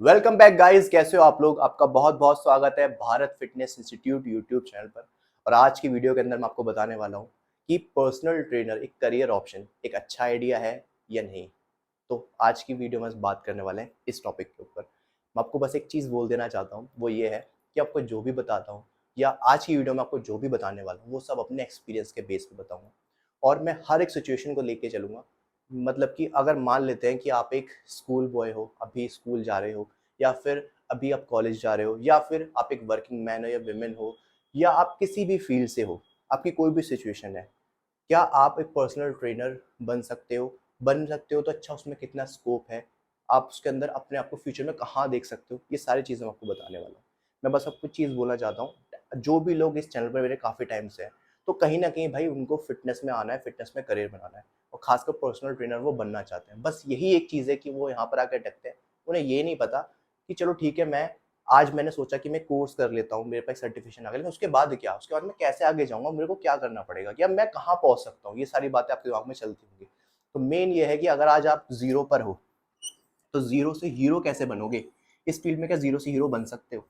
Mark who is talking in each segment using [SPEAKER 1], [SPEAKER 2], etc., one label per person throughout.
[SPEAKER 1] Welcome back guys, कैसे हो आप लोग। आपका बहुत बहुत स्वागत है Bharat fitness institute YouTube channel पर। और आज की वीडियो के अंदर मैं आपको बताने वाला हूँ कि पर्सनल ट्रेनर एक करियर ऑप्शन एक अच्छा आइडिया है या नहीं। तो आज की वीडियो में बात करने वाले हैं इस टॉपिक के ऊपर। मैं आपको बस एक चीज़ बोल देना चाहता हूँ, वो ये है कि आपको जो भी बताता हूँ या आज की वीडियो में आपको जो भी बताने वाला हूँ वो सब अपने एक्सपीरियंस के बेस पे बताऊँगा। और मैं हर एक सिचुएशन को लेके चलूँगा। मतलब कि अगर मान लेते हैं कि आप एक स्कूल बॉय हो, अभी स्कूल जा रहे हो, या फिर अभी आप कॉलेज जा रहे हो, या फिर आप एक वर्किंग मैन हो या वुमेन हो, या आप किसी भी फील्ड से हो, आपकी कोई भी सिचुएशन है, क्या आप एक पर्सनल ट्रेनर बन सकते हो? बन सकते हो तो अच्छा, उसमें कितना स्कोप है? आप उसके अंदर अपने आप को फ्यूचर में कहाँ देख सकते हो? ये सारी चीज़ें मैं आपको बताने वाला हूँ। मैं बस आपको चीज़ बोलना चाहता हूँ, जो भी लोग इस चैनल पर मेरे काफ़ी टाइम से हैं, तो कहीं न कहीं भाई उनको फ़िटनेस में आना है, फ़िटनेस में करियर बनाना है और ख़ासकर पर्सनल ट्रेनर वो बनना चाहते हैं। बस यही एक चीज़ है कि वो यहाँ पर आके अटकते हैं। उन्हें ये नहीं पता कि चलो ठीक है, आज मैंने सोचा कि मैं कोर्स कर लेता हूँ, मेरे पास सर्टिफिकेशन आ गया, लेकिन उसके बाद क्या? उसके बाद मैं कैसे आगे जाऊँगा? मेरे को क्या करना पड़ेगा? या मैं कहाँ पहुँच सकता हूँ? ये सारी बातें आपके दिमाग में चलती होंगी। तो मेन ये है कि अगर आज आप ज़ीरो पर हो, तो ज़ीरो से हीरो कैसे बनोगे? इस फ़ील्ड में क्या ज़ीरो से हीरो बन सकते हो?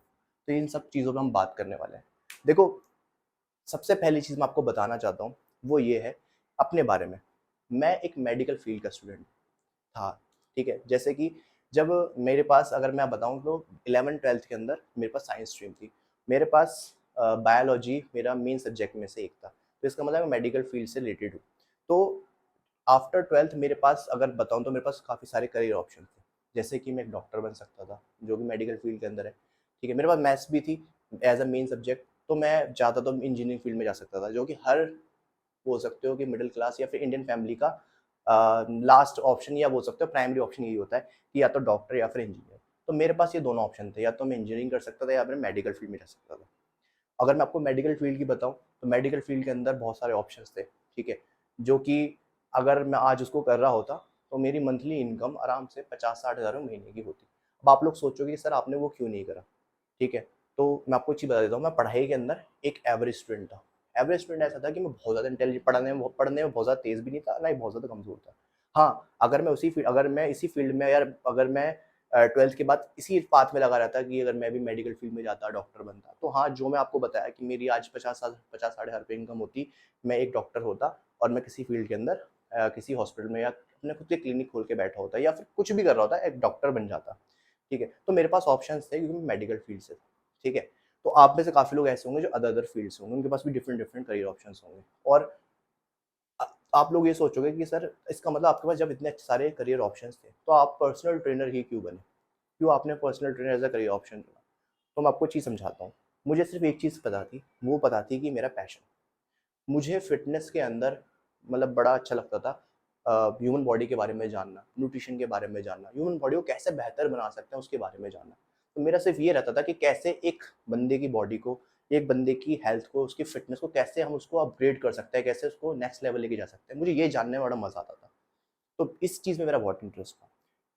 [SPEAKER 1] तो इन सब चीज़ों पे हम बात करने वाले हैं। देखो, सबसे पहली चीज़ मैं आपको बताना चाहता हूँ, वो ये है अपने बारे में। मैं एक मेडिकल फ़ील्ड का स्टूडेंट था, ठीक है? जैसे कि जब मेरे पास, अगर मैं बताऊँ तो 11th-12th के अंदर मेरे पास साइंस स्ट्रीम थी। मेरे पास बायोलॉजी मेरा मेन सब्जेक्ट में से एक था। तो इसका मतलब मैं मेडिकल फ़ील्ड से रिलेटेड हूँ। तो आफ्टर 12th मेरे पास, अगर बताऊँ तो मेरे पास काफ़ी सारे करियर ऑप्शन थे। जैसे कि मैं एक डॉक्टर बन सकता था, जो कि मेडिकल फ़ील्ड के अंदर है, ठीक है? मेरे पास मैथ्स भी थी एज़ अ मेन सब्जेक्ट, तो मैं चाहता तो इंजीनियरिंग फ़ील्ड में जा सकता था, जो कि हर बोल सकते हो कि मिडिल क्लास या फिर इंडियन फैमिली का लास्ट ऑप्शन, या बोल सकते हो प्राइमरी ऑप्शन यही होता है कि या तो डॉक्टर या फिर इंजीनियर। तो मेरे पास ये दोनों ऑप्शन थे, या तो मैं इंजीनियरिंग कर सकता था या फिर मेडिकल फील्ड में जा सकता था। अगर मैं आपको मेडिकल फील्ड की बताऊँ, तो मेडिकल फील्ड के अंदर बहुत सारे ऑप्शंस थे, ठीक है? जो कि अगर मैं आज उसको कर रहा होता, तो मेरी मंथली इनकम आराम से 50-60 हज़ार महीने की होती। अब आप लोग सोचोगे कि सर आपने वो क्यों नहीं करा? ठीक है? तो मैं आपको एक चीज़ बता देता हूँ, मैं पढ़ाई के अंदर एक एवरेज स्टूडेंट था। एवरेज स्टूडेंट ऐसा था कि मैं बहुत ज़्यादा इंटेलिजेंट, पढ़ने में बहुत ज़्यादा तेज़ भी नहीं था, ना ही बहुत ज़्यादा कमज़ोर था। हाँ, अगर मैं इसी फ़ील्ड में, यार अगर मैं 12th के बाद इसी पाथ में लगा रहता कि अगर मैं भी मेडिकल फ़ील्ड में जाता, डॉक्टर बनता, तो हाँ, जो मैं आपको बताया कि मेरी आज 50 साढ़े हज़ार रुपए इनकम होती, मैं एक डॉक्टर होता और मैं किसी फ़ील्ड के अंदर किसी हॉस्पिटल में या अपने खुद के क्लिनिक खोल के बैठा होता, या फिर कुछ भी कर रहा होता, एक डॉक्टर बन जाता। ठीक है? तो मेरे पास ऑप्शंस थे, क्योंकि मैं मेडिकल फ़ील्ड से था। ठीक है? तो आप में से काफ़ी लोग ऐसे होंगे जो अदर फ़ील्ड से होंगे, उनके पास भी डिफरेंट डिफरेंट करियर ऑप्शंस होंगे। और अ, आप लोग ये सोचोगे कि सर इसका मतलब आपके पास जब इतने सारे करियर ऑप्शंस थे, तो आप पर्सनल ट्रेनर ही क्यों बने? क्यों आपने personal trainer as a career option चुना? तो मैं आपको चीज़ समझाता हूँ। मुझे सिर्फ़ एक चीज़ पता थी, वो पता थी कि मेरा पैशन। मुझे फ़िटनेस के अंदर मतलब बड़ा अच्छा लगता था ह्यूमन बॉडी के बारे में जानना, न्यूट्रिशन के बारे में जानना, ह्यूमन बॉडी को कैसे बेहतर बना सकते हैं उसके बारे में जानना। तो मेरा सिर्फ़ ये रहता था कि कैसे एक बंदे की बॉडी को, एक बंदे की हेल्थ को, उसकी फ़िटनेस को कैसे हम उसको अपग्रेड कर सकते हैं, कैसे उसको नेक्स्ट लेवल लेके जा सकते हैं। मुझे ये जानने में बड़ा मज़ा आता था। तो इस चीज़ में मेरा बहुत इंटरेस्ट था।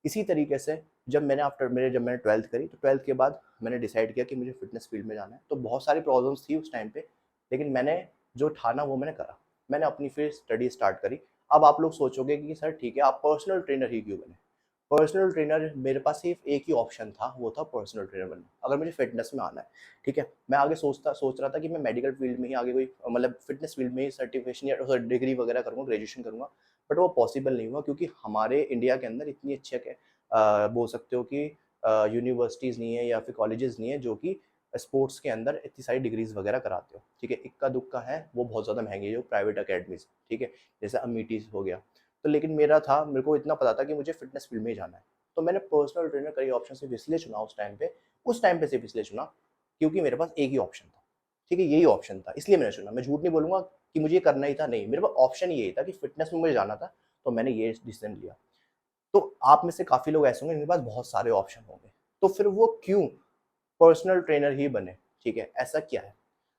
[SPEAKER 1] इसी तरीके से जब मैंने 12th करी, तो 12th के बाद मैंने डिसाइड किया कि मुझे फ़िटनेस फ़ील्ड में जाना है। तो बहुत सारी प्रॉब्लम्स थी उस टाइम पे, लेकिन मैंने जो ठाना वो मैंने करा। मैंने अपनी फिर स्टडी स्टार्ट करी। अब आप लोग सोचोगे कि सर ठीक है, आप पर्सनल ट्रेनर ही क्यों बने? पर्सनल ट्रेनर मेरे पास सिर्फ़ एक ही ऑप्शन था, वो था पर्सनल ट्रेनर बनना, अगर मुझे फ़िटनेस में आना है, ठीक है? मैं आगे सोच रहा था कि मैं मेडिकल फ़ील्ड में ही आगे कोई मतलब फ़िटनेस फ़ील्ड में ही सर्टिफ़िकेशन या डिग्री वगैरह करूँगा, ग्रेजुएशन करूँगा। बट वो पॉसिबल नहीं हुआ, क्योंकि हमारे इंडिया के अंदर इतनी अच्छी बोल सकते हो कि यूनिवर्सिटीज़ नहीं है या फिर कॉलेजेस नहीं है जो कि स्पोर्ट्स के अंदर इतनी सारी डिग्रीज़ वगैरह कराते हो, ठीक है? इक्का-दुक्का है, वो बहुत ज़्यादा महँगी है, जो प्राइवेट अकेडमीज़, ठीक है? जैसे अमिटीज़ हो गया। तो लेकिन मेरे को इतना पता था कि मुझे फ़िटनेस फ़ील्ड में ही जाना है। तो मैंने पर्सनल ट्रेनर का ये ऑप्शन सिर्फ़ इसलिए चुना उस टाइम पे सिर्फ़ इसलिए चुना, क्योंकि मेरे पास एक ही ऑप्शन था, ठीक है? यही ऑप्शन था, इसलिए मैंने चुना। मैं झूठ नहीं बोलूँगा कि मुझे ये करना ही था, नहीं, मेरे पास ऑप्शन यही था कि फ़िटनेस में मुझे जाना था, तो मैंने ये डिसीज़न लिया। तो आप में से काफ़ी लोग ऐसे होंगे जिनके पास बहुत सारे ऑप्शन होंगे, तो फिर वो क्यों पर्सनल ट्रेनर ही बने, ठीक है? ऐसा क्या है?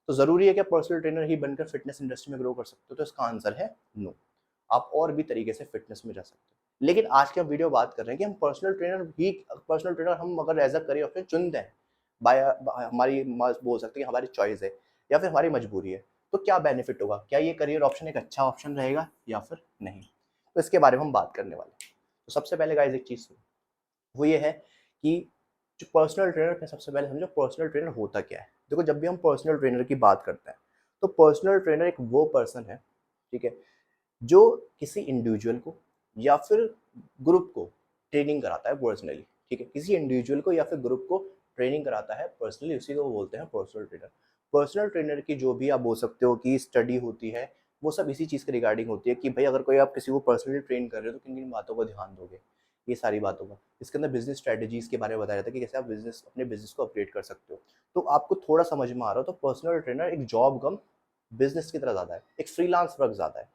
[SPEAKER 1] तो ज़रूरी है क्या पर्सनल ट्रेनर ही बनकर फ़िटनेस इंडस्ट्री में ग्रो कर सकते हो? तो इसका आंसर है नो। आप और भी तरीके से फ़िटनेस में जा सकते हो। लेकिन आज की हम वीडियो बात कर रहे हैं कि हम पर्सनल ट्रेनर हम अगर एज़ अ करियर ऑप्शन चुनते हैं, हमारी बोल सकते हैं कि हमारी चॉइस है या फिर हमारी मजबूरी है, तो क्या बेनिफिट होगा? क्या ये करियर ऑप्शन एक अच्छा ऑप्शन रहेगा या फिर नहीं? तो इसके बारे में हम बात करने वाले हैं। तो सबसे पहले गाइस एक चीज़ सुनो, वो ये है कि जो पर्सनल ट्रेनर का, सबसे पहले समझो पर्सनल ट्रेनर होता क्या है। देखो, जब भी हम पर्सनल ट्रेनर की बात करते हैं तो पर्सनल ट्रेनर एक वो पर्सन है, ठीक है, जो किसी इंडिविजुअल को या फिर ग्रुप को ट्रेनिंग कराता है पर्सनली, ठीक है, किसी इंडिविजुअल को या फिर ग्रुप को ट्रेनिंग कराता है पर्सनली, उसी को बोलते हैं पर्सनल ट्रेनर। पर्सनल ट्रेनर की जो भी आप बोल सकते हो कि स्टडी होती है, वो सब इसी चीज़ के रिगार्डिंग होती है कि भाई अगर कोई आप किसी को पर्सनली ट्रेन कर रहे हो तो किन किन बातों का ध्यान दोगे, ये सारी बातों का। इसके अंदर बिजनेस स्ट्रेटजीज के बारे में बताया जाता है कि कैसे आप अपने बिजनेस को अपडेट कर सकते हो। तो आपको थोड़ा समझ में आ रहा हो तो पर्सनल ट्रेनर एक जॉब कम बिजनेस की तरह ज़्यादा है, एक फ्रीलांस वर्क ज़्यादा है,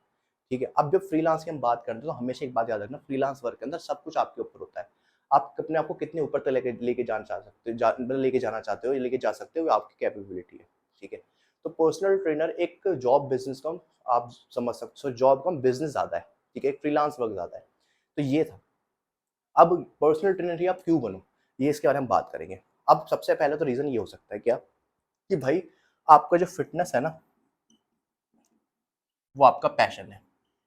[SPEAKER 1] ठीक है। अब जब फ्रीलांस की हम बात करते हैं तो हमेशा एक बात याद रखना, फ्रीलांस वर्क के अंदर सब कुछ आपके ऊपर होता है। आप अपने आप को कितने ऊपर तक लेके जाना चाह सकते हो, मतलब लेके जाना चाहते हो, लेके जा सकते हो, ये आपकी कैपेबिलिटी है, ठीक है। तो पर्सनल ट्रेनर एक जॉब बिजनेस कम, आप समझ सकते हो, जॉब कम बिजनेस ज़्यादा है, ठीक है, एक फ्रीलांस वर्क ज़्यादा है। तो ये था। अब पर्सनल ट्रेनर ही आप क्यों बनो, ये इसके बारे में बात करेंगे। अब सबसे पहले तो रीज़न ये हो सकता है क्या, कि भाई आपका जो फिटनेस है ना, वो आपका पैशन है।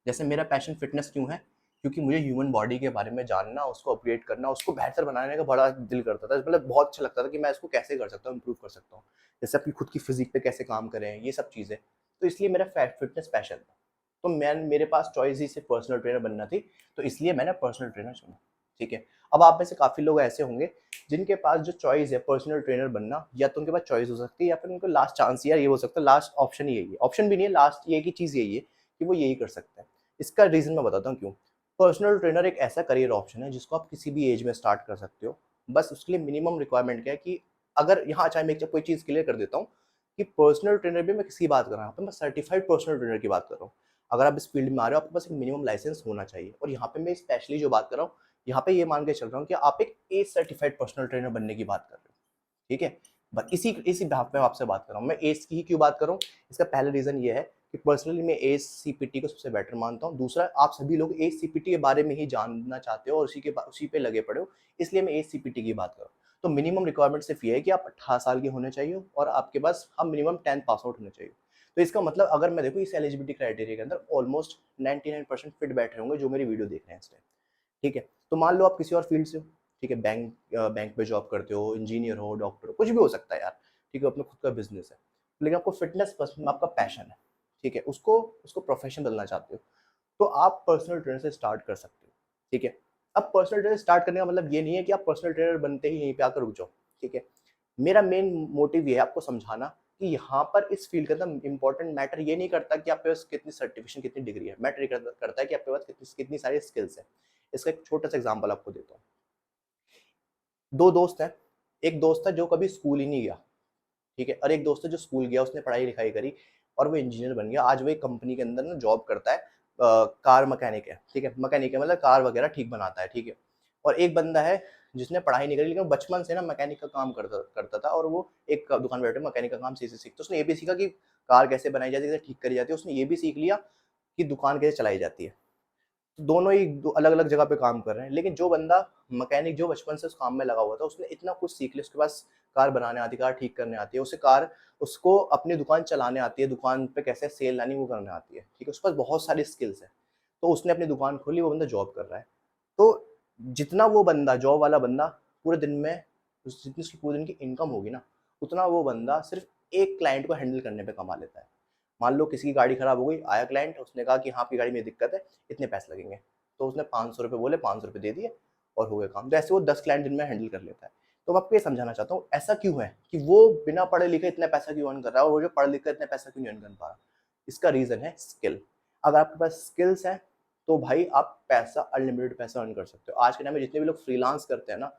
[SPEAKER 1] जैसे मेरा पैशन फिटनेस क्यों है, क्योंकि मुझे ह्यूमन बॉडी के बारे में जानना, उसको अपग्रेड करना, उसको बेहतर बनाने का बड़ा दिल करता था, मतलब बहुत अच्छा लगता था कि मैं इसको कैसे कर सकता हूँ, इम्प्रूव कर सकता हूँ, जैसे अपनी खुद की फिजिक पे कैसे काम करें, ये सब चीज़ें। तो इसलिए मेरा फिटनेस पैशन था। तो मेरे पास चॉइस ही सिर्फ पर्सनल ट्रेनर बनना थी, तो इसलिए मैंने पर्सनल ट्रेनर चुना, ठीक है। अब आप में से काफ़ी लोग ऐसे होंगे जिनके पास जो चॉइस है पर्सनल ट्रेनर बनना, या तो उनके पास चॉइस हो सकती है या फिर उनको लास्ट चांस, या ये हो सकता है लास्ट ऑप्शन ही यही है, ऑप्शन भी नहीं है, लास्ट ये की चीज़ यही है कि वो यही कर सकते हैं। इसका रीज़न मैं बताता हूँ क्यों। पर्सनल ट्रेनर एक ऐसा करियर ऑप्शन है जिसको आप किसी भी एज में स्टार्ट कर सकते हो। बस उसके लिए मिनिमम रिक्वायरमेंट क्या है कि अगर यहाँ चाहे मैं कोई चीज़ क्लियर कर देता हूँ कि पर्सनल ट्रेनर भी मैं किसकी बात कर रहा हूँ, मैं सर्टिफाइड पर्सनल ट्रेनर की बात कर रहा हूँ। अगर आप इस फील्ड में आ रहे हो, आपके पास एक मिनिमम लाइसेंस होना चाहिए। और यहाँ पे मैं स्पेशली जो बात कर रहा हूँ, यहाँ पे ये मान के चल रहा हूँ कि आप एक एज सर्टिफाइड पर्सनल ट्रेनर बनने की बात कर रहे हो, ठीक है। बट इसी बिहाफ पे मैं आपसे बात कर रहा हूँ। मैं एज की ही क्यों बात कर रहा हूँ, इसका पहला रीज़न ये है कि पर्सनली मैं एज सीपीटी को सबसे बेटर मानता हूँ। दूसरा, आप सभी लोग एज सीपीटी के बारे में ही जानना चाहते हो और उसी पे लगे पड़े हो, इसलिए मैं एज सीपीटी की बात कर रहा हूँ। तो मिनिमम रिक्वायरमेंट सिर्फ ये है कि आप 18 साल के होने चाहिए और आपके पास हम मिनिमम 10th पास आउट होने चाहिए। तो इसका मतलब अगर मैं देखूँ इस एलिजिबिलिटी क्राइटेरिया के अंदर ऑलमोस्ट 99% फिट बैठ रहे होंगे जो मेरी वीडियो देख रहे हैं इस टाइम, ठीक है। तो मान लो आप किसी और फील्ड से हो, ठीक है, बैंक में जॉब करते हो, इंजीनियर हो, डॉक्टर हो, कुछ भी हो सकता है यार, ठीक है, अपना खुद का बिजनेस है, लेकिन आपको फिटनेस पसंद, आपका पैशन है, ठीक है, उसको उसको प्रोफेशन बनना चाहते हो, तो आप पर्सनल ट्रेनर से स्टार्ट कर सकते हो, ठीक है। अब पर्सनल ट्रेनर स्टार्ट करने का मतलब ये नहीं है कि आप पर्सनल ट्रेनर बनते ही यहीं पे आकर रुक जाओ, ठीक है। मेरा मेन मोटिव ये है आपको समझाना कि यहाँ पर इस फील्ड के अंदर इंपॉर्टेंट मैटर ये नहीं करता कि आपके पास कितनी सर्टिफिकेशन, कितनी डिग्री है, मैटर करता है कि आपके पास कितनी सारी स्किल्स है। इसका एक छोटा सा एग्जांपल आपको देता हूँ। दो दोस्त हैं, एक दोस्त है जो कभी स्कूल ही नहीं गया, ठीक है, और एक दोस्त है जो स्कूल गया, उसने पढ़ाई लिखाई करी और वो इंजीनियर बन गया। आज वो एक कंपनी के अंदर ना जॉब करता है, कार मैकेनिक है, ठीक है, मैकेनिक है मतलब कार वगैरह ठीक बनाता है, ठीक है। और एक बंदा है जिसने पढ़ाई नहीं करी लेकिन वो बचपन से ना मैकेनिक का काम करता करता था, और वो एक दुकान बैठे मैकेनिक का काम सीखते सीखते उसने ये भी सीखा कि कार कैसे बनाई जाती है, कैसे ठीक करी जाती है, उसने ये भी सीख लिया कि दुकान कैसे चलाई जाती है। दोनों ही अलग अलग जगह पे काम कर रहे हैं, लेकिन जो बंदा मैकेनिक जो बचपन से उस काम में लगा हुआ था, उसने इतना कुछ सीख लिया, उसके पास कार बनाने आती है, कार ठीक करने आती है, उसे कार उसको अपनी दुकान चलाने आती है, दुकान पे कैसे सेल लानी वो करने आती है, ठीक है, उसके पास बहुत सारी स्किल्स है। तो उसने अपनी दुकान खोली, वो बंदा जॉब कर रहा है। तो जितना वो बंदा जॉब वाला बंदा पूरे दिन में जितनी उसकी पूरे दिन की इनकम होगी ना, उतना वो बंदा सिर्फ एक क्लाइंट को हैंडल करने पे कमा लेता है। मान लो किसी की गाड़ी खराब हो गई, आया क्लाइंट, उसने कहा कि हाँ आपकी गाड़ी में दिक्कत है, इतने पैसे लगेंगे, तो उसने 500 रुपये बोले, 500 रुपये दे दिए और हो गया काम। तो ऐसे वो 10 क्लाइंट दिन में हैंडल कर लेता है। तो मैं आपको ये समझाना चाहता हूँ ऐसा क्यों है कि वो बिना पढ़े लिखे इतना पैसा क्यों अर्न कर रहा है और वो जो पढ़ लिख कर इतना पैसा क्यों नहीं अर्न कर पा रहा। इसका रीज़न है स्किल। अगर आपके पास स्किल्स हैं तो भाई आप पैसा, अनलिमिटेड पैसा अर्न कर सकते हो। आज के टाइम में जितने भी लोग फ्रीलांस करते हैं ना,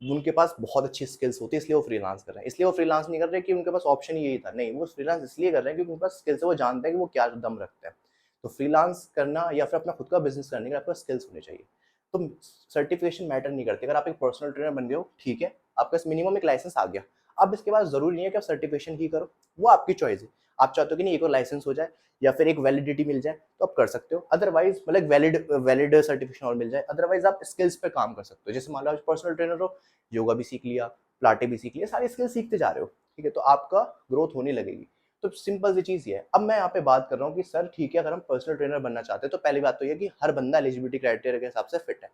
[SPEAKER 1] उनके पास बहुत अच्छी स्किल्स होती है, इसलिए वो फ्रीलांस कर रहे हैं। इसलिए वो फ्रीलांस नहीं कर रहे कि उनके पास ऑप्शन ही यही था, नहीं, वो फ्रीलांस इसलिए कर रहे हैं क्योंकि उनके पास स्किल्स है, वो जानते हैं कि वो क्या दम रखते हैं। तो फ्रीलांस करना या फिर अपना खुद का बिजनेस करने के लिए आपके पास स्किल्स होने चाहिए। तो सर्टिफिकेशन मैटर नहीं करती। अगर आप एक पर्सनल ट्रेनर बन गए हो, ठीक है, आपके पास मिनिमम एक लाइसेंस आ गया। अब इसके बाद जरूरी नहीं है कि आप सर्टिफिकेशन ही करो, वो आपकी चॉइस है। आप चाहते हो कि नहीं एक और लाइसेंस हो जाए या फिर एक वैलिडिटी मिल जाए तो आप कर सकते हो, अदरवाइज मतलब वैलिड वैलिड सर्टिफिकेशन और मिल जाए, अदरवाइज आप स्किल्स पे काम कर सकते हो। जैसे मान लो आप पर्सनल ट्रेनर हो, योगा भी सीख लिया, पिलाटे भी सीख लिया, सारी स्किल सीखते जा रहे हो, ठीक है, तो आपका ग्रोथ होने लगेगी। तो सिंपल सी चीज़ ये है। अब मैं यहाँ पे बात कर रहा हूँ कि सर ठीक है, अगर हम पर्सनल ट्रेनर बनना चाहते हैं तो पहली बात तो ये कि हर बंदा एलिजिबिलिटी क्राइटेरिया के हिसाब से फिट है।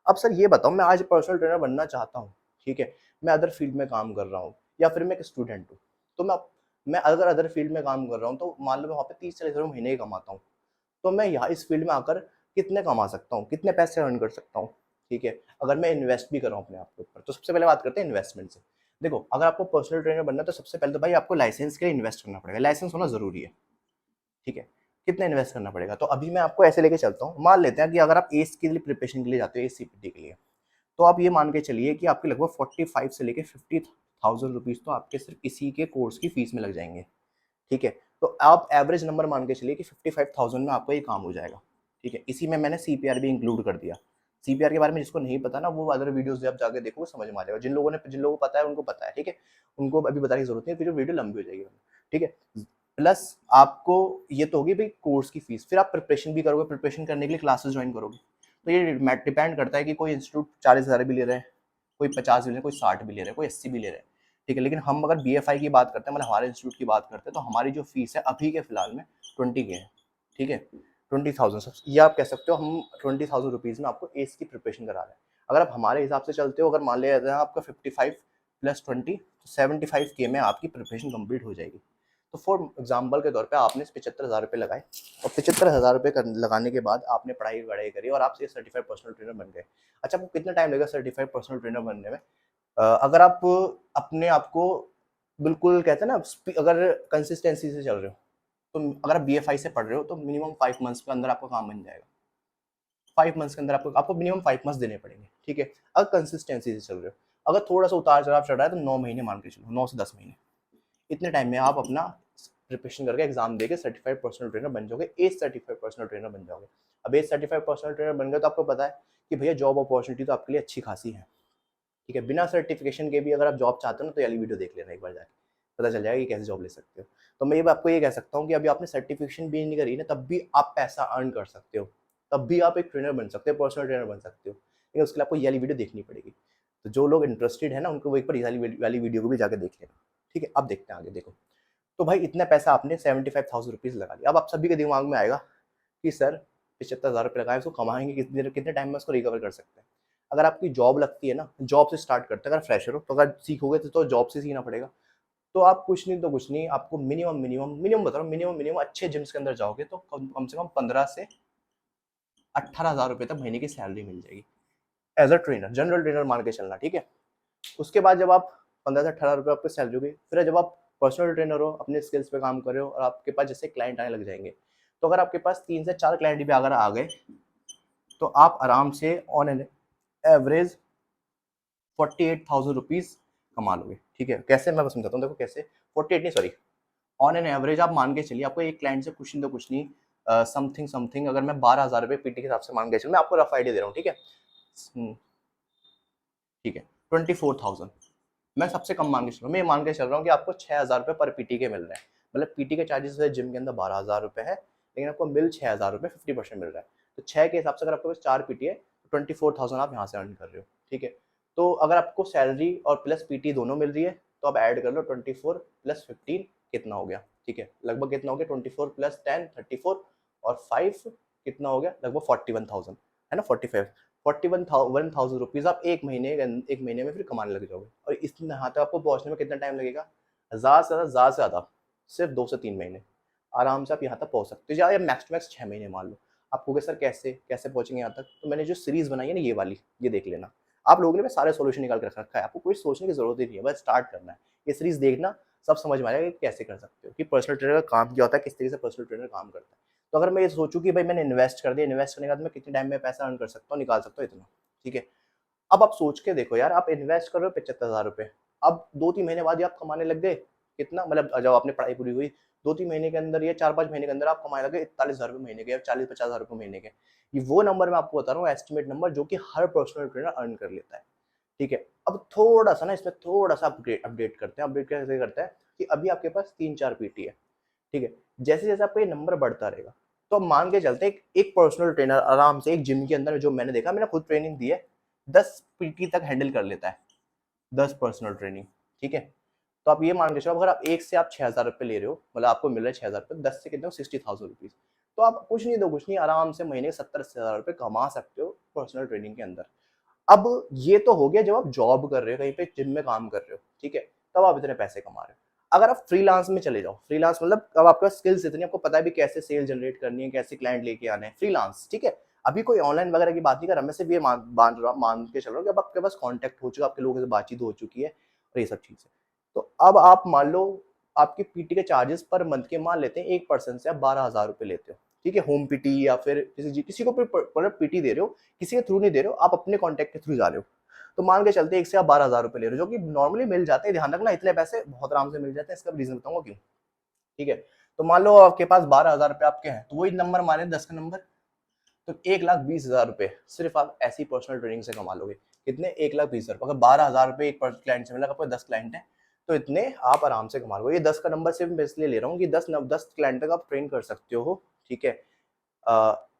[SPEAKER 1] अब सर ये बताओ, मैं आज पर्सनल ट्रेनर बनना चाहता हूँ, ठीक है, मैं अदर फील्ड में काम कर रहा हूँ, या फिर मैं एक स्टूडेंट हूँ, तो मैं अगर अदर फील्ड में काम कर रहा हूँ तो मान लो मैं वहाँ पे 30-40 हज़ार महीने ही कमाता हूँ, तो मैं यहाँ इस फील्ड में आकर कितने कमा सकता हूँ, कितने पैसे अर्न कर सकता हूँ, ठीक है। अगर मैं इन्वेस्ट भी कर रहा हूँ अपने आप के ऊपर, तो सबसे पहले बात करते हैं इन्वेस्टमेंट से। देखो, अगर आपको पर्सनल ट्रेनर बनना है तो सबसे पहले तो भाई आपको लाइसेंस के लिए इन्वेस्ट करना पड़ेगा, लाइसेंस होना ज़रूरी है, ठीक है। कितना इन्वेस्ट करना पड़ेगा, तो अभी मैं आपको ऐसे लेके चलता हूँ। मान लेते हैं कि अगर आप एस के लिए प्रिपरेशन के लिए जाते हो, एसीपीटी के लिए, तो आप ये मान के चलिए कि आपके लगभग 45 से लेके 50,000 रुपीज़ तो आपके सिर्फ इसी के कोर्स की फीस में लग जाएंगे, ठीक है। तो आप एवरेज नंबर मान के चलिए कि 55,000 में आपका ये काम हो जाएगा, ठीक है। इसी में मैंने सीपीआर भी इंक्लूड कर दिया। सीपीआर के बारे में जिसको नहीं पता ना, वो अदर वीडियोस जब जाके देखोगे समझ में आ जाएगा। जिन लोगों को पता है उनको पता है, ठीक है। उनको अभी बताने की जरूरत नहीं, फिर वीडियो लंबी हो जाएगी, ठीक है। प्लस आपको ये तो होगी भाई कोर्स की फीस, फिर आप प्रिपरेशन भी करोगे, प्रिपरेशन करने के लिए क्लासेस ज्वाइन करोगे, तो ये डिपेंड करता है कि कोई इंस्टीट्यूट 40,000 भी ले रहा है, कोई 50 भी ले रहा है, कोई 60 भी ले रहा है, कोई 80 भी ले रहा है, ठीक है। लेकिन हम अगर बीएफआई की बात करते हैं, मतलब हमारे इंस्टीट्यूट की बात करते हैं, तो हमारी जो फीस है अभी के फिलहाल में 20 के है, ठीक है। 20,000, ये आप कह सकते हो हम 20,000 रुपीज़ में आपको एस की प्रिपरेशन करा रहे हैं। अगर आप हमारे हिसाब से चलते हो, अगर मान लिया जाए आपका 55 + 20 तो 75 के में आपकी प्रिपरेशन कंप्लीट हो जाएगी। तो फॉर एग्जाम्पल के तौर पे आपने 75,000 रुपये लगाए, और 75,000 रुपये लगाने के बाद आपने पढ़ाई वढ़ाई करी और आप सर्टिफाइड पर्सनल ट्रेनर बन गए। अच्छा, आपको कितना टाइम लगेगा सर्टिफाइड पर्सनल ट्रेनर बनने में? अगर आप अपने आप को बिल्कुल कहते हैं ना, अगर कंसिस्टेंसी से चल रहे हो, तो अगर आप बीएफआई से पढ़ रहे हो तो मिनिमम 5 मंथ्स के अंदर आपका काम बन जाएगा। 5 मंथ्स के अंदर आपको मिनिमम 5 मंथ्स देने पड़ेंगे, ठीक है, अगर कंसिस्टेंसी से चल रहे हो। अगर थोड़ा सा उतार चढ़ाव चल रहा है तो 9 महीने मान के चलो, 9 से 10 महीने, इतने टाइम में आप अपना प्रिपरेशन करके एग्जाम देके सर्टिफाइड पर्सनल ट्रेनर बन जाओगे, एज सर्टिफाइड पर्सनल ट्रेनर बन जाओगे। अब एज सर्टिफाइड पर्सनल ट्रेनर बन गए तो आपको पता है कि भैया जॉब अपॉर्चुनिटी तो आपके लिए अच्छी खासी है, ठीक है। बिना सर्टिफिकेशन के भी अगर आप जॉब चाहते हो ना, तो ये वाली वीडियो देख लेना एक बार जाके, पता चल जाएगा कि कैसे जॉब ले सकते हो। तो मैं ये आपको ये कह सकता हूँ कि अभी आपने सर्टिफिकेशन भी नहीं करी ना, तब भी आप पैसा अर्न कर सकते हो, तब भी आप एक ट्रेनर बन सकते हो, पर्सनल ट्रेनर बन सकते हो, लेकिन उसके लिए आपको ये वाली वीडियो देखनी पड़ेगी। तो जो लोग इंटरेस्टेड है ना, उनको वो एक बार ये वाली वीडियो को भी जाकर देख लेना, ठीक है। अब देखते हैं आगे। देखो, तो भाई इतना पैसा आपने 75,000 रुपीज़ लगा लिया। अब आप सभी के दिमाग में आएगा कि सर 75,000 रुपये लगाए, उसको कमाएंगे कितने टाइम में उसको रिकवर कर सकते हैं? अगर आपकी जॉब लगती है ना, जॉब से स्टार्ट करते हैं। अगर फ्रेशर हो तो अगर सीखोगे तो जॉब से सीखना पड़ेगा। तो आप कुछ नहीं तो कुछ नहीं, आपको मिनिमम बता रहा हूँ, मिनिमम अच्छे जिम्स के अंदर जाओगे तो कम से कम 15 से 18,000 रुपये तक महीने की सैलरी मिल जाएगी as a trainer, general trainer मान के चलना, ठीक है। उसके बाद जब आप 15 से 18 रुपये आपकी सैलरी होगी, फिर जब आप पर्सनल ट्रेनर हो, अपने स्किल्स पे काम कर रहे हो और आपके पास जैसे क्लाइंट आने लग जाएंगे, तो अगर आपके पास 3 से 4 क्लाइंट भी अगर आ गए, तो आप आराम से ऑन एन एवरेज 48,000 रुपीज़ कमा लोगे, ठीक है। कैसे, मैं समझाता हूँ, देखो कैसे। 48 नहीं, सॉरी, ऑन एन एवरेज आप मान के चलिए आपको एक क्लाइंट से कुछ नहीं तो कुछ नहीं, समथिंग अगर मैं 12,000 रुपये पीटी के हिसाब से मान के चलूँ, मैं आपको रफ आइडिया दे रहा हूँ, ठीक है। ठीक है, 24,000 मैं सबसे कम मान के चल रहा हूँ। मैं मान के चल रहा हूँ कि आपको 6,000 रुपये पर पीटी के मिल रहे हैं, मतलब पीटी के चार्जेस जिम के अंदर 12,000 रुपये है, लेकिन आपको मिल 6,000 रुपये 50% मिल रहा है। तो 6 के हिसाब से अगर आपके पास 4 पीटी है तो 24,000 आप यहाँ से अर्न कर रहे हो, ठीक है। तो अगर आपको सैलरी और प्लस पीटी दोनों मिल रही है, तो आप ऐड कर लो 24 + 15 कितना हो गया, ठीक है। लगभग कितना हो गया, 24 + 10 34 और 5 कितना हो गया, लगभग 41,000 है ना, 41,000 रुपीज़ आप एक महीने में फिर कमाने लग जाओगे। और इस यहाँ तक आपको पहुँचने में कितना टाइम लगेगा? ज़्यादा सिर्फ 2 से 3 महीने आराम से आप यहाँ तक पहुँच सकते हो, या मैक्स टू मैक्स 6 महीने मान लो। आप कहोगे सर कैसे पहुँचेंगे यहाँ तक? तो मैंने जो सीरीज़ बनाई है ना ये वाली, ये देख लेना। आप लोगों ने सारे सॉल्यूशन निकाल के रखा है, आपको कोई सोचने की ज़रूरत ही नहीं है, बस स्टार्ट करना है। ये सीरीज़ देखना, सब समझ में आएगा कि कैसे कर सकते हो, कि पर्सनल ट्रेनर का काम क्या होता है, किस तरीके से पर्सनल ट्रेनर काम करता है। तो अगर मैं ये सोचूँ कि भाई मैंने इन्वेस्ट कर दिया, इन्वेस्ट करने के बाद मैं कितने टाइम में पैसा अर्न कर सकता हूँ, निकाल सकता हूँ इतना, ठीक है। अब आप सोच के देखो यार, आप इन्वेस्ट कर रहे हो 75,000 रुपये, अब 2-3 महीने बाद ही आप कमाने लग गए कितना, मतलब जब आपने पढ़ाई पूरी हुई 2-3 महीने के अंदर या 4-5 महीने के अंदर आप कमाने लगे 41,000 रुपये महीने के, या 40-50,000 रुपये महीने के। ये वो नंबर मैं आपको बता रहा हूँ, एस्टिमेट नंबर, जो कि हर पर्सनल ट्रेनर अर्न कर लेता है, ठीक है। अब थोड़ा सा ना इसमें थोड़ा सा अपडेट करते हैं। अपडेट कैसे करते हैं कि अभी आपके पास 3-4 पीटी है, ठीक है। जैसे जैसे आपका ये नंबर बढ़ता रहेगा, तो अब मान के चलते हैं एक पर्सनल ट्रेनर आराम से एक जिम के अंदर, जो मैंने देखा, मैंने खुद ट्रेनिंग दी है, 10 पीटी तक हैंडल कर लेता है, 10 पर्सनल ट्रेनिंग, ठीक है। तो आप ये मान के चलो, अगर आप एक से आप 6,000 रुपये ले रहे हो, मतलब आपको मिल रहा है 6,000 रुपये, 10 से कितने हो, 60,000 रुपीज़, तो आप कुछ नहीं आराम से महीने 70-80 हज़ार रुपये कमा सकते हो पर्सनल ट्रेनिंग के अंदर। अब ये तो हो गया जब आप जॉब कर रहे हो, कहीं पे जिम में काम कर रहे हो, ठीक है, तब आप इतने पैसे कमा रहे हो। अगर आप फ्रीलांस में चले जाओ, फ्रीलांस मतलब अब आपके पास स्किल्स इतनी, आपको पता है भी कैसे सेल जनरेट करनी है, कैसे क्लाइंट लेके आने हैं, फ्रीलांस, ठीक है। अभी कोई ऑनलाइन वगैरह की बात नहीं कर रहा, मैं सिर्फ ये मान के चल रहा हूँ कि अब आपके पास कॉन्टैक्ट हो चुका, आपके लोगों से बातचीत हो चुकी है और ये सब चीज़ें। तो अब आप मान लो आपके पीटी के चार्जेस पर मंथ के मान लेते हैं, एक पर्सन से आप 12,000 रुपये लेते हो, ठीक है, होम पीटी या फिर किसी को पीटी दे रहे हो, किसी के थ्रू नहीं दे रहे हो, आप अपने कॉन्टैक्ट के थ्रू जा रहे हो। तो मान के चलते एक से आप 12,000 रुपये ले रहे हो, जो कि नॉर्मली मिल जाते हैं, ध्यान रखना इतने पैसे बहुत आराम से मिल जाते हैं, इसका रीजन बताऊंगा क्यों, ठीक है। तो मान लो आपके पास 12,000 रुपये आपके हैं, तो वही नंबर माने 10 का नंबर, तो 1,20,000 रुपये सिर्फ आप ऐसी पर्सनल ट्रेनिंग से कमा लोगे। कितने? 1,20,000 रुपये। अगर 12,000 रुपये एक क्लाइंट से मिला, आपको 10 क्लाइंट है तो इतने आप आराम से कमा लोगे। ये 10 का नंबर सिर्फ मैं इसलिए ले रहा हूँ कि 10 क्लाइंट तक आप ट्रेन कर सकते हो, ठीक है,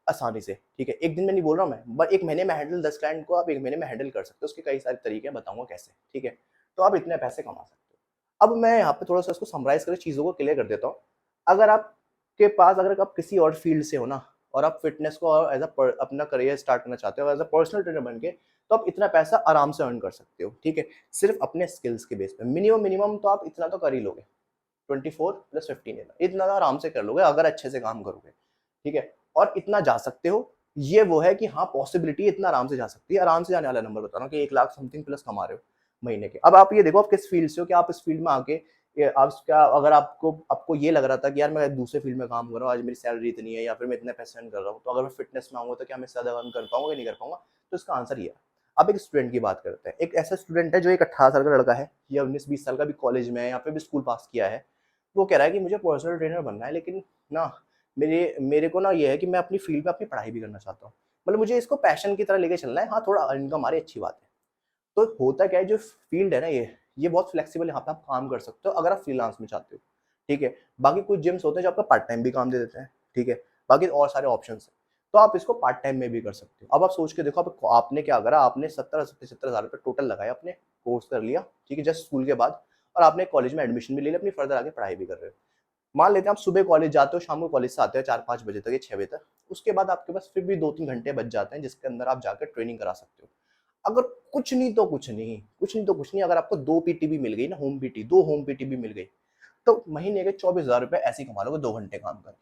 [SPEAKER 1] आसानी से, ठीक है। एक दिन में नहीं बोल रहा हूँ मैं, बट एक महीने में हैंडल 10 क्लाइंट को आप एक महीने में हैंडल कर सकते हो। उसके कई सारे तरीके हैं, बताऊंगा कैसे, ठीक है। तो आप इतने पैसे कमा सकते हो। अब मैं यहाँ पे थोड़ा सा इसको समराइज करके चीज़ों को क्लियर कर देता हूँ। अगर आपके पास, अगर आप किसी और फील्ड से हो ना, और आप फिटनेस को और एज अपना करियर स्टार्ट करना चाहते हो एज अ पर्सनल ट्रेनर बन के, तो आप इतना पैसा आराम से अर्न कर सकते हो, ठीक है, सिर्फ अपने स्किल्स के बेस पे। मिनिमम तो आप इतना तो कर ही लोगे, 24 + 15 इतना तो आराम से कर लोगे अगर अच्छे से काम करोगे, ठीक है। और इतना जा सकते हो, ये वो है कि हाँ पॉसिबिलिटी इतना आराम से जा सकती है। आराम से जाने वाला नंबर बता रहा हूँ कि 1 लाख समथिंग प्लस कमा रहे हो महीने के। अब आप ये देखो आप किस फील्ड से हो, कि आप इस फील्ड में आके आप क्या, अगर आपको ये लग रहा था कि यार मैं दूसरे फील्ड में काम कर रहा हूँ, आज मेरी सैलरी इतनी है या फिर मैं इतने पैसे अर्न कर रहा हूँ, तो अगर मैं फिटनेस में आऊंगा तो क्या मैं ज्यादा अर्न कर पाऊंगा, नहीं कर पाऊंगा? तो इसका आंसर ये है। अब एक स्टूडेंट की बात करते हैं। एक ऐसा स्टूडेंट है जो एक 18 साल का लड़का है या 19-20 साल का, भी कॉलेज में है या फिर भी स्कूल पास किया है। वो कह रहा है कि मुझे पर्सनल ट्रेनर बनना है, लेकिन ना मेरे मेरे को ना ये है कि मैं अपनी फील्ड में अपनी पढ़ाई भी करना चाहता हूँ। मतलब मुझे इसको पैशन की तरह लेके चलना है। हाँ, थोड़ा इनकम आ रही है, अच्छी बात है। तो होता क्या है, जो फील्ड है ना, ये बहुत फ्लेक्सिबल है, यहाँ पे आप काम कर सकते हो अगर आप फ्रीलांस में चाहते हो, ठीक है। बाकी कुछ जिम्स होते हैं जो आपका पार्ट टाइम भी काम दे देते हैं, ठीक है। बाकी और सारे ऑप्शन है, तो आप इसको पार्ट टाइम में भी कर सकते हो। अब आप सोच के देखो, आपने क्या करा, आपने 70,000 रुपये टोटल लगाया, अपने कोर्स कर लिया, ठीक है, जस्ट स्कूल के बाद, और आपने कॉलेज में एडमिशन भी ले लिया, अपनी फर्दर आगे पढ़ाई भी कर रहे हो। मान लेते हैं आप सुबह कॉलेज जाते हो, शाम को कॉलेज से आते हो 4-5 बजे तक या 6 बजे तक। उसके बाद आपके पास फिर भी 2-3 घंटे बच जाते हैं, जिसके अंदर आप जाकर ट्रेनिंग करा सकते हो। अगर कुछ नहीं तो कुछ नहीं, कुछ नहीं तो कुछ नहीं, अगर आपको 2 पीटी भी मिल गई ना, होम पीटी, 2 होम पीटी भी मिल गई, तो महीने के 24,000 रुपए ऐसे ही कमा लोगे 2 घंटे काम करके।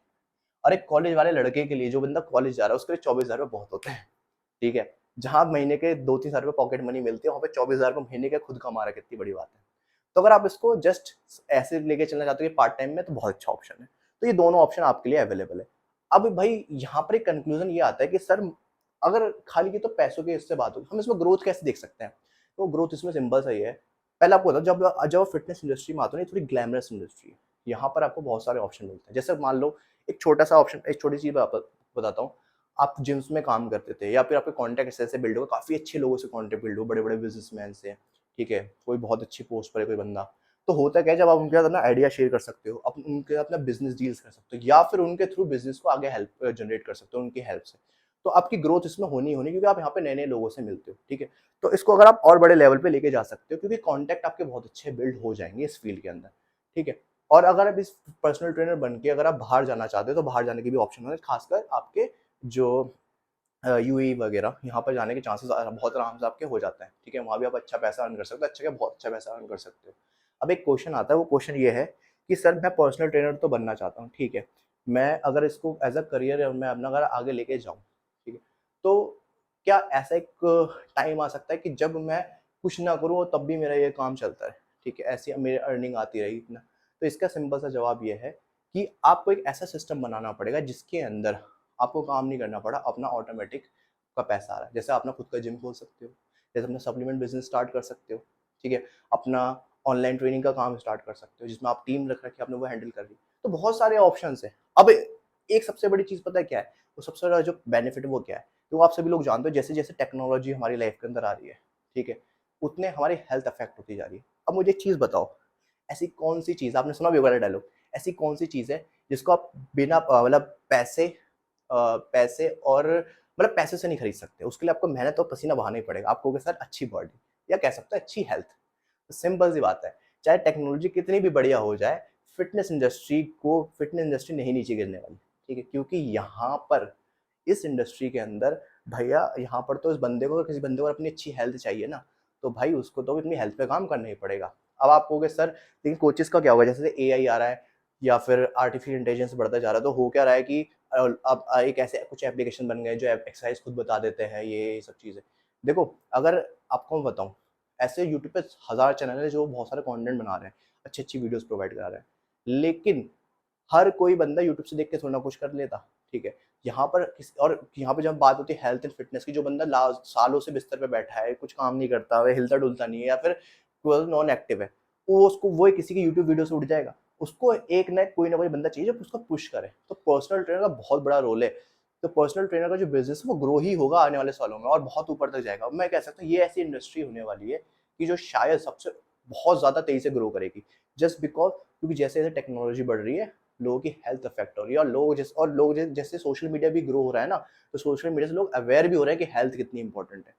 [SPEAKER 1] और एक कॉलेज वाले लड़के के लिए, जो बंदा कॉलेज जा रहा है, उसके लिए 24,000 रुपए बहुत होते हैं, ठीक है। जहाँ महीने के 2-3 हज़ार रुपए पॉकेट मनी मिलती है, वहाँ पे 24,000 रुपए महीने के खुद कमा रहा है, कितनी बड़ी बात है। तो अगर आप इसको जस्ट ऐसे लेके चलना चाहते हो कि पार्ट टाइम में, तो बहुत अच्छा ऑप्शन है। तो ये दोनों ऑप्शन आपके लिए अवेलेबल है। अब भाई यहाँ पर एक कंक्लूजन ये आता है कि सर, अगर खाली की तो पैसों की इससे बात होगी, हम इसमें ग्रोथ कैसे देख सकते हैं? तो ग्रोथ इसमें सिंपल सा ही है। पहले आपको बताओ, जब जब फिटनेस इंडस्ट्री में आते हो ना, थोड़ी ग्लैमरस इंडस्ट्री है। यहाँ पर आपको बहुत सारे ऑप्शन मिलते हैं। जैसे मान लो एक छोटा सा ऑप्शन, एक छोटी चीज बताता हूँ। आप जिम्स में काम करते थे, या फिर आपके कॉन्टैक्ट ऐसे बिल्ड हो, काफी अच्छे लोगों से कॉन्टैक्ट बिल्ड हो, बड़े बड़े बिजनेसमैन से, ठीक है, कोई बहुत अच्छी पोस्ट पर है कोई बंदा। तो होता क्या है, जब आप उनके साथ अपना आइडिया शेयर कर सकते हो, उनके साथ अपना बिजनेस डील्स कर सकते हो, या फिर उनके थ्रू बिजनेस को आगे हेल्प जनरेट कर सकते हो उनकी हेल्प से, तो आपकी ग्रोथ इसमें होनी होनी, क्योंकि आप यहाँ पे नए नए लोगों से मिलते हो, ठीक है। तो इसको अगर आप और बड़े लेवल पे लेके जा सकते हो, क्योंकि कॉन्टैक्ट आपके बहुत अच्छे बिल्ड हो जाएंगे इस फील्ड के अंदर, ठीक है। और अगर आप इस पर्सनल ट्रेनर बन के अगर आप बाहर जाना चाहते हो, तो बाहर जाने के भी ऑप्शन है, खासकर आपके जो यूएई वगैरह, यहाँ पर जाने के चांसेस बहुत आराम से आपके हो जाते हैं, ठीक है। वहाँ भी आप अच्छा पैसा अर्न कर सकते हो, अच्छा क्या बहुत अच्छा पैसा अर्न कर सकते हो। अब एक क्वेश्चन आता है, वो क्वेश्चन ये है कि सर मैं पर्सनल ट्रेनर तो बनना चाहता हूँ, ठीक है, मैं अगर इसको एज अ करियर मैं अपना अगर आगे लेके जाऊँ, ठीक है, तो क्या ऐसा एक टाइम आ सकता है कि जब मैं कुछ ना करूँ और तब भी मेरा ये काम चलता है, ठीक है, ऐसी मेरी अर्निंग आती रही इतना? तो इसका सिंपल सा जवाब ये है कि आपको एक ऐसा सिस्टम बनाना पड़ेगा जिसके अंदर आपको काम नहीं करना पड़ा, अपना ऑटोमेटिक का पैसा आ रहा है। जैसे अपना खुद का जिम खोल सकते हो, जैसे अपना सप्लीमेंट बिजनेस स्टार्ट कर सकते हो, ठीक है, अपना ऑनलाइन ट्रेनिंग का काम स्टार्ट कर सकते हो, जिसमें आप टीम रख रखी आपने, वो हैंडल कर ली। तो बहुत सारे ऑप्शन है। अब एक सबसे बड़ी चीज़ पता है क्या है? वो सबसे बड़ा जो बेनिफिट वो क्या है? तो आप सभी लोग जानते हो, जैसे जैसे टेक्नोलॉजी हमारी लाइफ के अंदर आ रही है, ठीक है, उतने हमारी हेल्थ अफेक्ट होती जा रही है। अब मुझे एक चीज़ बताओ, ऐसी कौन सी चीज़, आपने सुना भी होगा डायलॉग, ऐसी कौन सी चीज़ है जिसको आप बिना मतलब पैसे और मतलब पैसे से नहीं खरीद सकते? उसके लिए आपको मेहनत और पसीना बहाना ही पड़ेगा। आपको सर अच्छी बॉडी, या कह सकते हैं अच्छी हेल्थ। सिंपल सी बात है, चाहे टेक्नोलॉजी कितनी भी बढ़िया हो जाए, फिटनेस इंडस्ट्री नहीं नीचे गिरने वाली, ठीक है, क्योंकि यहाँ पर इस इंडस्ट्री के अंदर भैया यहाँ पर तो इस बंदे को, किसी बंदे को अपनी अच्छी हेल्थ चाहिए ना, तो भाई उसको तो अपनी हेल्थ पे काम करना ही पड़ेगा। अब आप कहोगे सर लेकिन कोचेस का क्या होगा, जैसे एआई आ रहा है या फिर आर्टिफिशियल इंटेलिजेंस बढ़ता जा रहा है, तो हो क्या रहा है कि अब एक ऐसे कुछ एप्लीकेशन बन गए जो एक्सरसाइज खुद बता देते हैं, ये सब चीज़ें। देखो अगर आपको मैं बताऊँ, ऐसे यूट्यूब पे हज़ार चैनल है जो बहुत सारे कंटेंट बना रहे हैं, अच्छी-अच्छी वीडियोज़ प्रोवाइड करा रहे हैं। लेकिन हर कोई बंदा यूट्यूब से देख के थोड़ी ना कुछ कर लेता, ठीक है? यहाँ पर और यहाँ पे जब बात होती है हेल्थ एंड फिटनेस की, जो बंदा सालों से बिस्तर पे बैठा है, कुछ काम नहीं करता, वह हिलता-डुलता नहीं है या फिर वो नॉन एक्टिव है, वो किसी की यूट्यूब वीडियो से उठ जाएगा। उसको एक ना कोई ना कोई बंदा चाहिए जो उसको पुश करे। तो पर्सनल ट्रेनर का बहुत बड़ा रोल है। तो पर्सनल ट्रेनर का जो बिज़नेस है वो ग्रो ही होगा आने वाले सालों में और बहुत ऊपर तक जाएगा। मैं कह सकता हूँ ये ऐसी इंडस्ट्री होने वाली है कि जो शायद सबसे बहुत ज़्यादा तेज़ी से ग्रो करेगी। जस्ट बिकॉज़ क्योंकि जैसे-जैसे टेक्नोलॉजी बढ़ रही है, लोगों की हेल्थ अफेक्ट हो रही है और लोग जैसे सोशल मीडिया भी ग्रो हो रहा है ना, तो सोशल मीडिया से लोग अवेयर भी हो रहे हैं कि हेल्थ कितनी इंपॉर्टेंट है।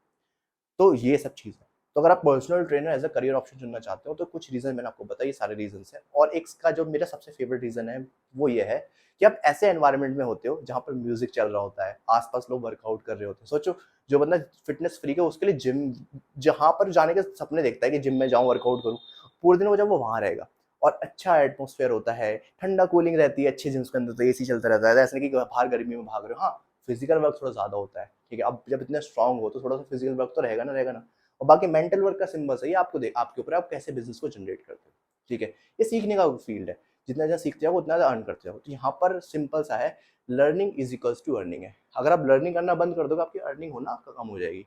[SPEAKER 1] तो ये सब चीज़ है। तो अगर आप personal trainer as a career option चुनना चाहते हो तो कुछ रीज़न मैंने आपको बताए, ये सारे रीज़न्स हैं। और एक इसका जो मेरा सबसे फ़ेवरेट रीज़न है वो ये है कि आप ऐसे एनवायरनमेंट में होते हो जहाँ पर म्यूज़िक चल रहा होता है, आस-पास लोग वर्कआउट कर रहे होते हैं। सोचो जो बंदा फिटनेस फ्रीक है उसके लिए जिम जहाँ पर जाने के सपने देखता है कि जिम में जाऊँ वर्कआउट करूँ, पूरे दिन वो जब वो वहाँ रहेगा और अच्छा एटमॉस्फेयर होता है, ठंडा कूलिंग रहती है, अच्छे जिम्स के अंदर तो एसी चलता रहता है, ऐसा नहीं कि बाहर गर्मी में भाग रहे हो। हाँ, फिज़िकल वर्क थोड़ा ज़्यादा होता है, ठीक है? अब जब इतने स्ट्रॉन्ग हो तो थोड़ा-सा फिज़िकल वर्क तो रहेगा ना, रहेगा ना। और बाकी मेंटल वर्क का सिंबल्स है ये, आपके ऊपर है, आप कैसे बिज़नेस को जनरेट करते हो, ठीक है? ये सीखने का फील्ड है, जितना ज़्यादा सीखते जाओ उतना ज़्यादा अर्न करते जाओ। तो यहाँ पर सिंपल सा है, learning is equals to earning है। अगर आप लर्निंग करना बंद कर दोगे, आपकी अर्निंग होना कम हो जाएगी,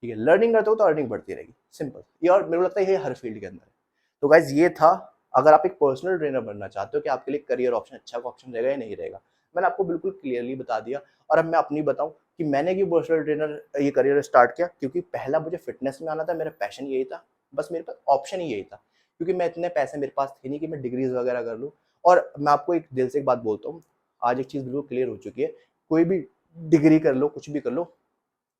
[SPEAKER 1] ठीक है? लर्निंग करते हो तो अर्निंग बढ़ती रहेगी, सिंपल। ये और मेरे को लगता है ये हर फील्ड के अंदर है। तो गाइज़ ये था, अगर आप एक पर्सनल ट्रेनर बनना चाहते हो कि आपके लिए करियर ऑप्शन अच्छा ऑप्शन रहेगा या नहीं रहेगा, मैंने आपको बिल्कुल क्लियरली बता दिया। और अब मैं अपनी बताऊँ कि मैंने क्यों पर्सनल ट्रेनर ये करियर स्टार्ट किया, क्योंकि पहला मुझे फिटनेस में आना था, मेरा पैशन यही था, बस मेरे पास ऑप्शन ही यही था। क्योंकि मैं इतने पैसे मेरे पास थे नहीं कि मैं डिग्रीज़ वगैरह कर लूँ। और मैं आपको एक दिल से एक बात बोलता हूँ, आज एक चीज़ बिल्कुल क्लियर हो चुकी है, कोई भी डिग्री कर लो, कुछ भी कर लो,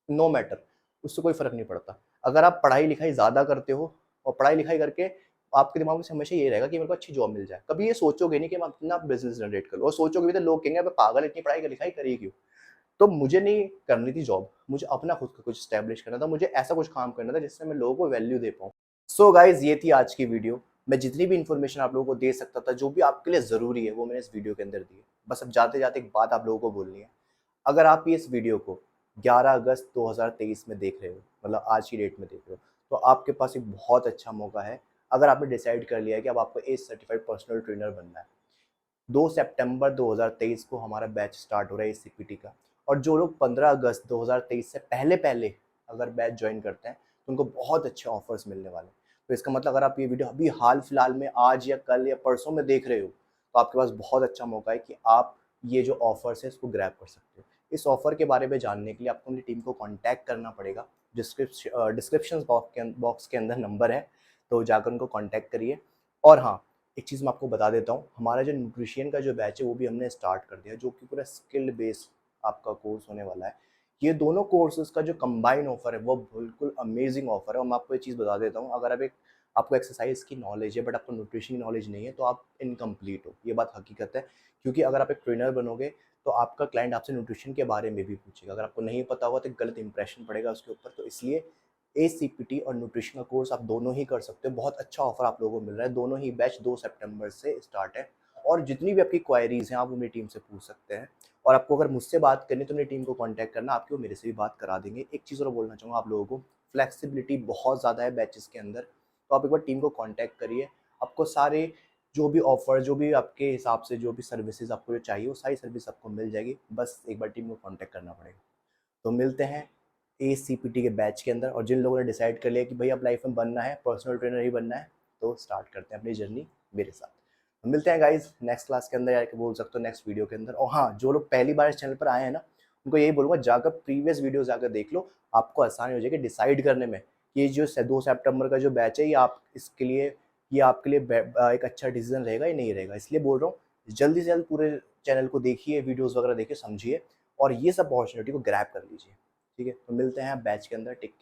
[SPEAKER 1] नो मैटर, उससे कोई फ़र्क नहीं पड़ता। अगर आप पढ़ाई-लिखाई ज़्यादा करते हो और पढ़ाई-लिखाई करके आपके दिमाग में हमेशा ये रहेगा कि मेरे को अच्छी जॉब मिल जाए। कभी ये सोचोगे नहीं कि मैं अपना बिज़नेस जनरेट करूँ, और सोचोगे भी तो लोग कहेंगे अबे पागल, इतनी पढ़ाई-लिखाई करी क्यों? तो मुझे नहीं करनी थी जॉब, मुझे अपना खुद का कुछ एस्टेब्लिश करना था, मुझे ऐसा कुछ काम करना था जिससे मैं लोगों को वैल्यू दे पाऊँ। सो गाइज़ ये थी आज की वीडियो। मैं जितनी भी इन्फॉर्मेशन आप लोगों को दे सकता था, जो भी आपके लिए ज़रूरी है, वो मैंने इस वीडियो के अंदर दी है। बस अब जाते-जाते एक बात आप लोगों को बोलनी है। अगर आप ये इस वीडियो को 11 अगस्त 2023 में देख रहे हो, मतलब आज की डेट में देख रहे हो, तो आपके पास एक बहुत अच्छा मौका है। अगर आपने डिसाइड कर लिया है कि अब आपको एज सर्टिफाइड पर्सनल ट्रेनर बनना है। 2 सितंबर 2023 को हमारा बैच स्टार्ट हो रहा है इस सीपीटी का। और जो लोग 15 अगस्त 2023 से पहले-पहले अगर बैच जॉइन करते हैं, तो उनको बहुत अच्छे ऑफ़र्स मिलने वाले हैं। तो इसका मतलब अगर आप ये वीडियो अभी हाल-फिलहाल में आज या कल या परसों में देख रहे हो, तो आपके पास बहुत अच्छा मौका है कि आप ये जो ऑफ़र्स है इसको ग्रैब कर सकते हो। इस ऑफ़र के बारे में जानने के लिए आपको अपनी टीम को कॉन्टैक्ट करना पड़ेगा। डिस्क्रिप्शन बॉक्स के अंदर नंबर है, तो जाकर उनको कॉन्टैक्ट करिए। और हाँ, एक चीज़ मैं आपको बता देता हूँ, हमारा जो न्यूट्रिशन का जो बैच है वो भी हमने स्टार्ट कर दिया, जो कि पूरा स्किल्ड बेस्ड आपका कोर्स होने वाला है। ये दोनों कोर्सेज़ का जो कंबाइन ऑफ़र है वो बिल्कुल अमेज़िंग ऑफ़र है। और मैं आपको ये चीज़ बता देता हूँ, अगर आपको एक्सरसाइज़ की नॉलेज है बट आपको न्यूट्रिशन की नॉलेज नहीं है, तो आप इनकम्प्लीट हो, ये बात हकीकत है। क्योंकि अगर आप एक ट्रेनर बनोगे तो आपका क्लाइंट आपसे न्यूट्रिशन के बारे में भी पूछेगा। अगर आपको नहीं पता होगा तो एक गलत इंप्रेशन पड़ेगा उसके ऊपर। तो इसलिए एसीपीटी और न्यूट्रिशन का कोर्स आप दोनों ही कर सकते हो। बहुत अच्छा ऑफर आप लोगों को मिल रहा है। दोनों ही बैच 2 सितंबर से स्टार्ट है। और जितनी भी आपकी क्वेरीज़ हैं, आप वो मेरी टीम से पूछ सकते हैं। और आपको अगर मुझसे बात करनी है तो मेरी टीम को कॉन्टैक्ट करना, आपकी वो मेरे से भी बात करा देंगे। एक चीज़ और बोलना चाहूँगा आप लोगों को, फ्लेक्सिबिलिटी बहुत ज़्यादा है बैचेज़ के अंदर, तो आप एक बार टीम को कॉन्टैक्ट करिए। आपको सारे जो भी ऑफ़र, जो भी आपके हिसाब से जो भी सर्विसेज़ आपको जो चाहिए, वो सारी सर्विस आपको मिल जाएगी। बस एक बार टीम को कॉन्टैक्ट करना पड़ेगा। तो मिलते हैं एसीपीटी के बैच के अंदर। और जिन लोगों ने डिसाइड कर लिया कि भाई अब लाइफ में बनना है, पर्सनल ट्रेनर ही बनना है, तो स्टार्ट करते हैं अपनी जर्नी मेरे साथ। तो मिलते हैं गाइज नेक्स्ट क्लास के अंदर, या बोल सकते हो नेक्स्ट वीडियो के अंदर। और हाँ, जो लोग पहली बार इस चैनल पर आए हैं ना, उनको यही बोलूँगा, जाकर प्रीवियस वीडियो जाकर देख लो, आपको आसानी हो जाएगी डिसाइड करने में कि ये जो 2 सितंबर का जो बैच है, ये आपके लिए एक अच्छा डिसीजन रहेगा या नहीं रहेगा। इसलिए बोल रहा हूँ, जल्दी से जल्द पूरे चैनल को देखिए, वीडियोज़ वगैरह देखिए, समझिए और ये सब अपॉर्चुनिटी को ग्रैब कर लीजिए। ठीक है? तो मिलते हैं बैच के अंदर। टेक